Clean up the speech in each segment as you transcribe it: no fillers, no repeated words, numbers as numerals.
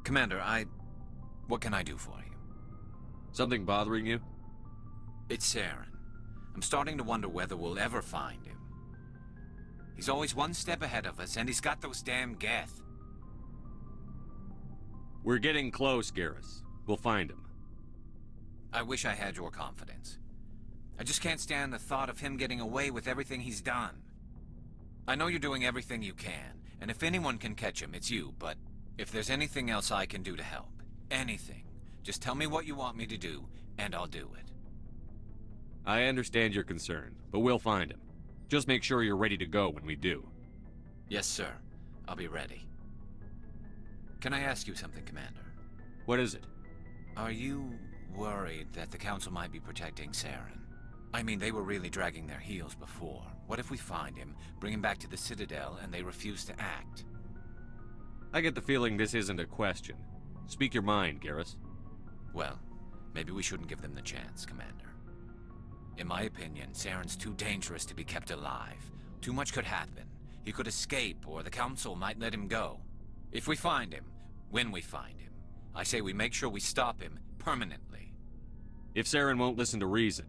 Commander, what can I do for you? Something bothering you? It's Saren. I'm starting to wonder whether we'll ever find him. He's always one step ahead of us, and he's got those damn Geth. We're getting close, Garrus. We'll find him. I wish I had your confidence. I just can't stand the thought of him getting away with everything he's done. I know you're doing everything you can, and if anyone can catch him, it's you, but if there's anything else I can do to help, anything, just tell me what you want me to do, and I'll do it. I understand your concern, but we'll find him. Just make sure you're ready to go when we do. Yes, sir. I'll be ready. Can I ask you something, Commander? What is it? Are you worried that the Council might be protecting Saren? I mean, they were really dragging their heels before. What if we find him, bring him back to the Citadel, and they refuse to act? I get the feeling this isn't a question. Speak your mind, Garrus. Well, maybe we shouldn't give them the chance, Commander. In my opinion, Saren's too dangerous to be kept alive. Too much could happen. He could escape, or the Council might let him go. If we find him, when we find him, I say we make sure we stop him permanently. If Saren won't listen to reason,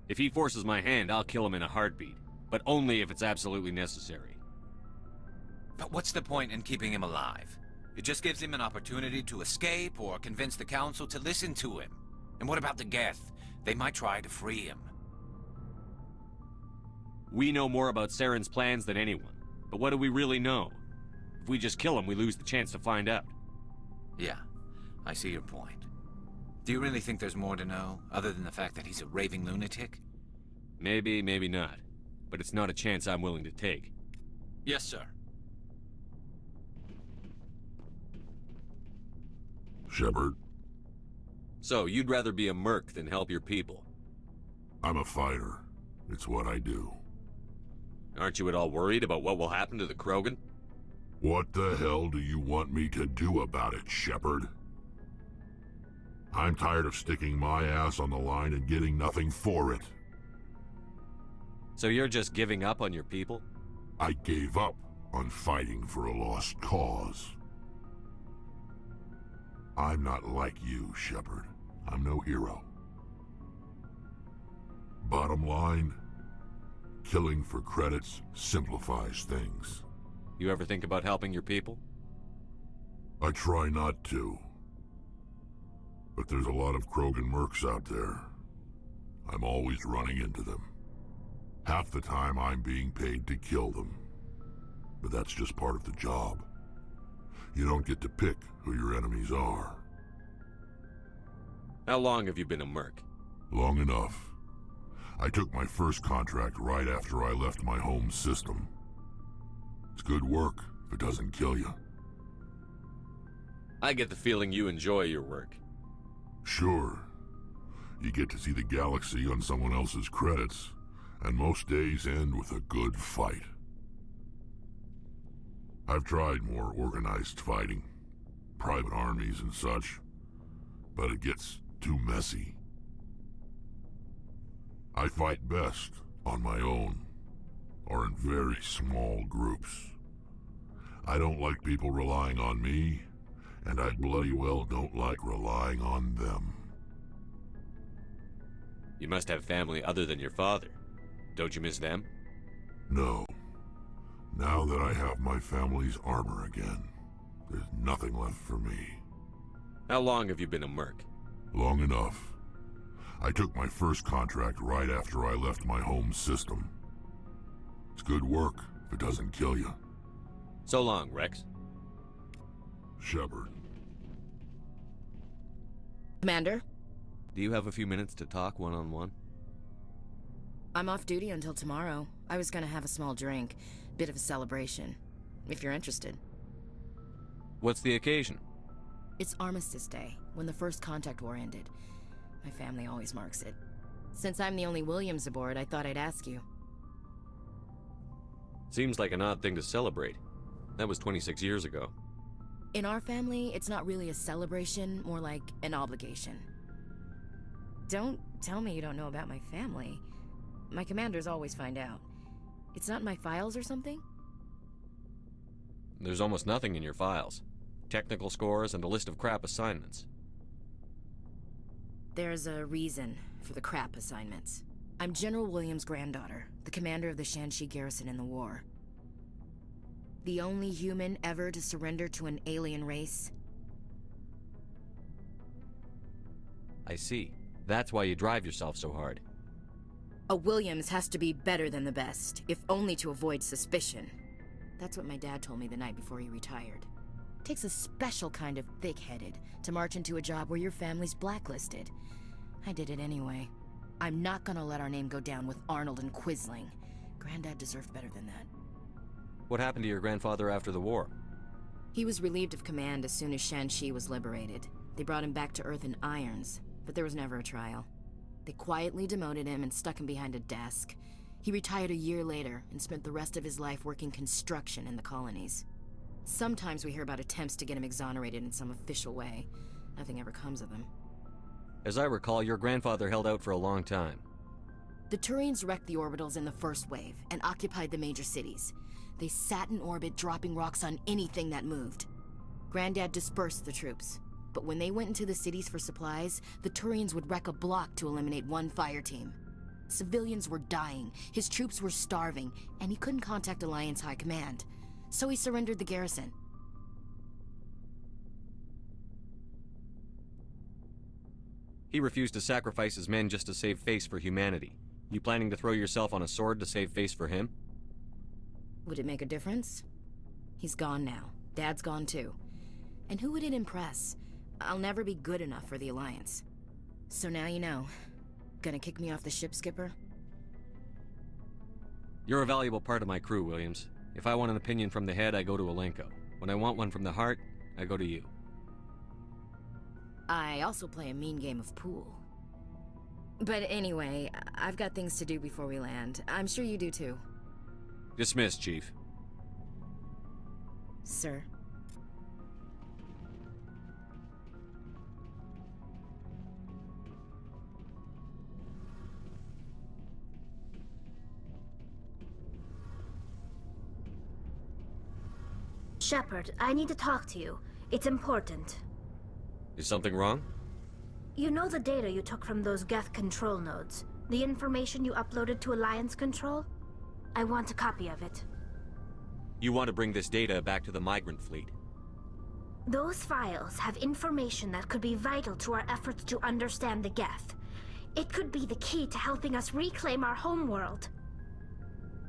if he forces my hand, I'll kill him in a heartbeat. But only if it's absolutely necessary. But what's the point in keeping him alive? It just gives him an opportunity to escape or convince the Council to listen to him. And what about the Geth? They might try to free him. We know more about Saren's plans than anyone. But what do we really know? If we just kill him, we lose the chance to find out. Yeah, I see your point. Do you really think there's more to know, other than the fact that he's a raving lunatic? Maybe, maybe not. But it's not a chance I'm willing to take. Yes, sir. Shepard? So, you'd rather be a merc than help your people? I'm a fighter. It's what I do. Aren't you at all worried about what will happen to the Krogan? What the hell do you want me to do about it, Shepard? I'm tired of sticking my ass on the line and getting nothing for it. So you're just giving up on your people? I gave up on fighting for a lost cause. I'm not like you, Shepard. I'm no hero. Bottom line, killing for credits simplifies things. You ever think about helping your people? I try not to. But there's a lot of Krogan mercs out there. I'm always running into them. Half the time I'm being paid to kill them. But that's just part of the job. You don't get to pick who your enemies are. How long have you been a merc? Long enough. I took my first contract right after I left my home system. It's good work if it doesn't kill you. I get the feeling you enjoy your work. Sure. You get to see the galaxy on someone else's credits, and most days end with a good fight. I've tried more organized fighting, private armies and such, but it gets too messy. I fight best on my own, or in very small groups. I don't like people relying on me, and I bloody well don't like relying on them. You must have family other than your father. Don't you miss them? No. Now that I have my family's armor again, there's nothing left for me. How long have you been a merc? Long enough. I took my first contract right after I left my home system. It's good work if it doesn't kill you. So long, Rex. Shepard. Commander? Do you have a few minutes to talk one-on-one? I'm off duty until tomorrow. I was gonna have a small drink. Bit of a celebration. If you're interested. What's the occasion? It's Armistice Day, when the First Contact War ended. My family always marks it. Since I'm the only Williams aboard, I thought I'd ask you. Seems like an odd thing to celebrate. That was 26 years ago. In our family, it's not really a celebration, more like an obligation. Don't tell me you don't know about my family. My commanders always find out. It's not in my files or something? There's almost nothing in your files. technical scores, and a list of crap assignments. There's a reason for the crap assignments. I'm General Williams' granddaughter, the commander of the Shanxi garrison in the war. The only human ever to surrender to an alien race. I see. That's why you drive yourself so hard. A Williams has to be better than the best, if only to avoid suspicion. That's what my dad told me the night before he retired. Takes a special kind of thick-headed to march into a job where your family's blacklisted. I did it anyway. I'm not gonna let our name go down with Arnold and Quisling. Granddad deserved better than that. What happened to your grandfather after the war? He was relieved of command as soon as Shanxi was liberated. They brought him back to Earth in irons, but there was never a trial. They quietly demoted him and stuck him behind a desk. He retired a year later and spent the rest of his life working construction in the colonies. Sometimes we hear about attempts to get him exonerated in some official way. Nothing ever comes of them. As I recall, your grandfather held out for a long time. The Turians wrecked the orbitals in the first wave and occupied the major cities. They sat in orbit, dropping rocks on anything that moved. Granddad dispersed the troops, but when they went into the cities for supplies, the Turians would wreck a block to eliminate one fire team. Civilians were dying, his troops were starving, and he couldn't contact Alliance High Command. So he surrendered the garrison. He refused to sacrifice his men just to save face for humanity. You planning to throw yourself on a sword to save face for him? Would it make a difference? He's gone now. Dad's gone too. And who would it impress? I'll never be good enough for the Alliance. So now you know. Gonna kick me off the ship, Skipper? You're a valuable part of my crew, Williams. If I want an opinion from the head, I go to Alenko. When I want one from the heart, I go to you. I also play a mean game of pool. But anyway, I've got things to do before we land. I'm sure you do too. Dismissed, Chief. Sir. Shepard, I need to talk to you. It's important. Is something wrong? You know the data you took from those Geth control nodes? The information you uploaded to Alliance Control? I want a copy of it. You want to bring this data back to the migrant fleet? Those files have information that could be vital to our efforts to understand the Geth. It could be the key to helping us reclaim our homeworld.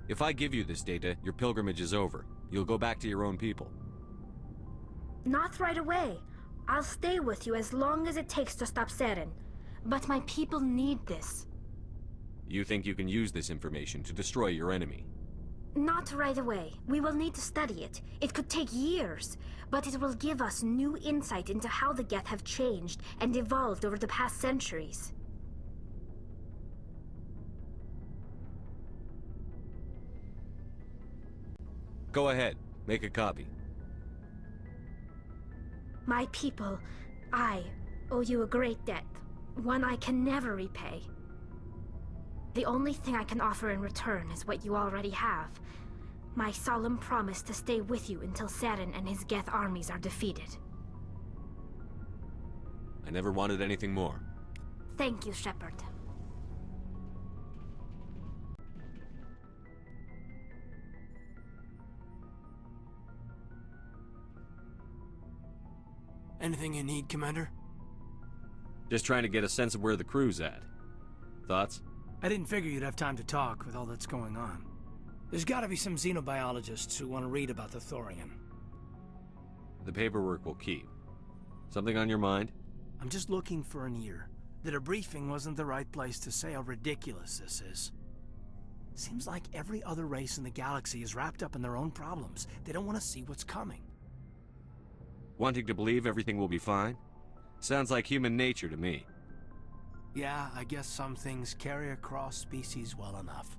If I give you this data, your pilgrimage is over. You'll go back to your own people. Not right away. I'll stay with you as long as it takes to stop Seren. But my people need this. You think you can use this information to destroy your enemy? Not right away. We will need to study it. It could take years, but it will give us new insight into how the Geth have changed and evolved over the past centuries. Go ahead. Make a copy. My people, I owe you a great debt. One I can never repay. The only thing I can offer in return is what you already have. My solemn promise to stay with you until Seren and his Geth armies are defeated. I never wanted anything more. Thank you, Shepard. Anything you need, Commander? Just trying to get a sense of where the crew's at. Thoughts? I didn't figure you'd have time to talk with all that's going on. There's gotta be some xenobiologists who want to read about the Thorian. The paperwork will keep. Something on your mind? I'm just looking for an ear. That a briefing wasn't the right place to say how ridiculous this is. Seems like every other race in the galaxy is wrapped up in their own problems. They don't want to see what's coming. Wanting to believe everything will be fine? Sounds like human nature to me. Yeah, I guess some things carry across species well enough.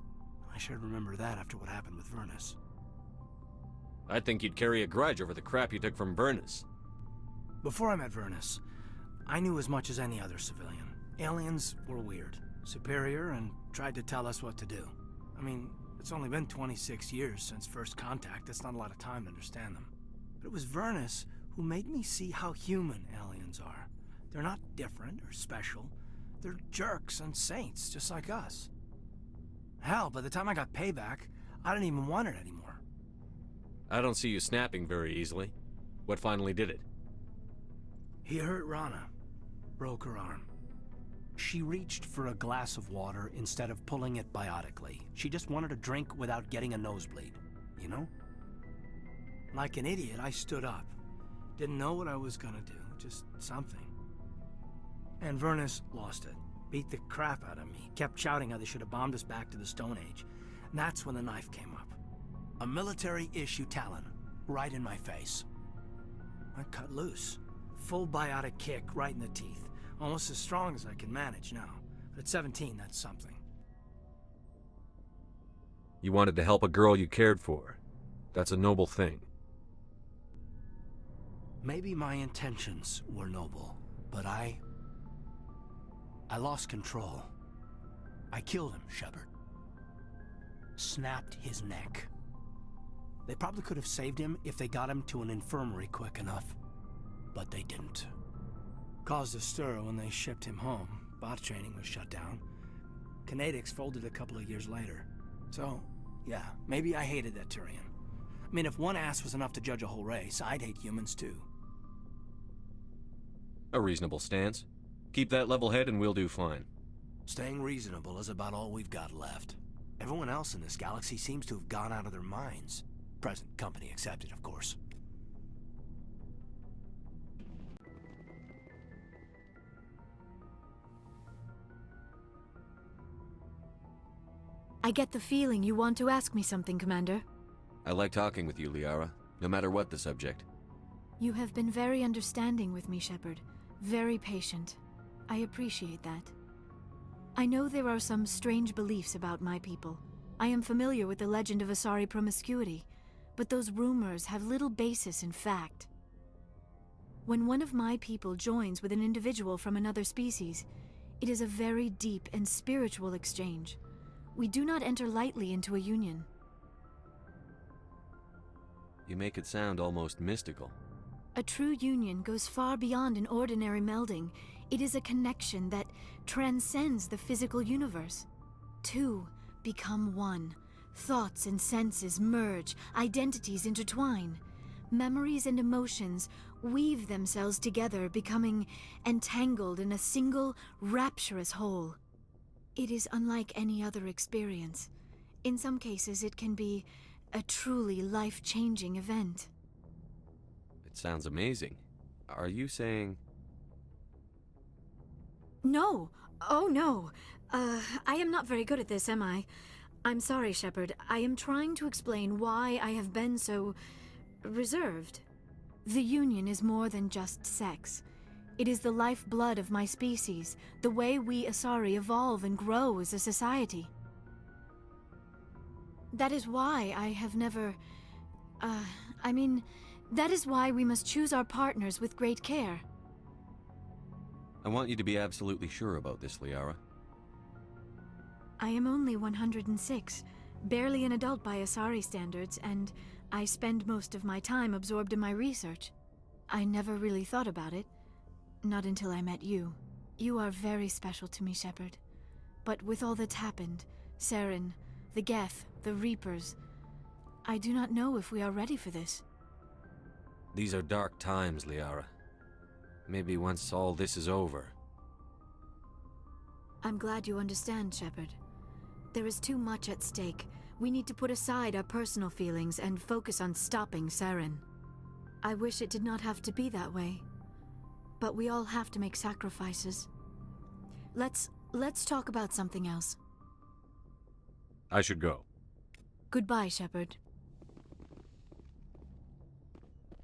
I should remember that after what happened with Vernus. I'd think you'd carry a grudge over the crap you took from Vernus. Before I met Vernus, I knew as much as any other civilian. Aliens were weird, superior, and tried to tell us what to do. I mean, it's only been 26 years since first contact. That's not a lot of time to understand them. But it was Vernus who made me see how human aliens are. They're not different or special. They're jerks and saints, just like us. Hell, by the time I got payback, I didn't even want it anymore. I don't see you snapping very easily. What finally did it? He hurt Rana. Broke her arm. She reached for a glass of water instead of pulling it biotically. She just wanted a drink without getting a nosebleed, you know? Like an idiot, I stood up. Didn't know what I was gonna do, just something. And Vernus lost it. Beat the crap out of me. Kept shouting how they should have bombed us back to the Stone Age. And that's when the knife came up. A military-issue talon, right in my face. I cut loose. Full biotic kick right in the teeth. Almost as strong as I can manage now. But at 17, that's something. You wanted to help a girl you cared for. That's a noble thing. Maybe my intentions were noble, but I lost control. I killed him, Shepard. Snapped his neck. They probably could have saved him if they got him to an infirmary quick enough. But they didn't. Caused a stir when they shipped him home. Bot training was shut down. Kinetics folded a couple of years later. So, yeah, maybe I hated that Turian. I mean, if one ass was enough to judge a whole race, I'd hate humans too. A reasonable stance. Keep that level head and we'll do fine. Staying reasonable is about all we've got left. Everyone else in this galaxy seems to have gone out of their minds. Present company accepted, of course. I get the feeling you want to ask me something, Commander. I like talking with you, Liara, no matter what the subject. You have been very understanding with me, Shepard. Very patient. I appreciate that. I know there are some strange beliefs about my people. I am familiar with the legend of Asari promiscuity, but those rumors have little basis in fact. When one of my people joins with an individual from another species, it is a very deep and spiritual exchange. We do not enter lightly into a union. You make it sound almost mystical. A true union goes far beyond an ordinary melding. It is a connection that transcends the physical universe. Two become one. Thoughts and senses merge, identities intertwine. Memories and emotions weave themselves together, becoming entangled in a single, rapturous whole. It is unlike any other experience. In some cases, it can be a truly life-changing event. It sounds amazing. Are you saying... No. Oh, no. I am not very good at this, am I? I'm sorry, Shepard. I am trying to explain why I have been so... reserved. The Union is more than just sex. It is the lifeblood of my species, the way we Asari evolve and grow as a society. That is why I have never... that is why we must choose our partners with great care. I want you to be absolutely sure about this, Liara. I am only 106, barely an adult by Asari standards, and I spend most of my time absorbed in my research. I never really thought about it. Not until I met you. You are very special to me, Shepard. But with all that's happened, Saren, the Geth, the Reapers, I do not know if we are ready for this. These are dark times, Liara. Maybe once all this is over. I'm glad you understand, Shepard. There is too much at stake. We need to put aside our personal feelings and focus on stopping Saren. I wish it did not have to be that way. But we all have to make sacrifices. Let's talk about something else. I should go. Goodbye, Shepard.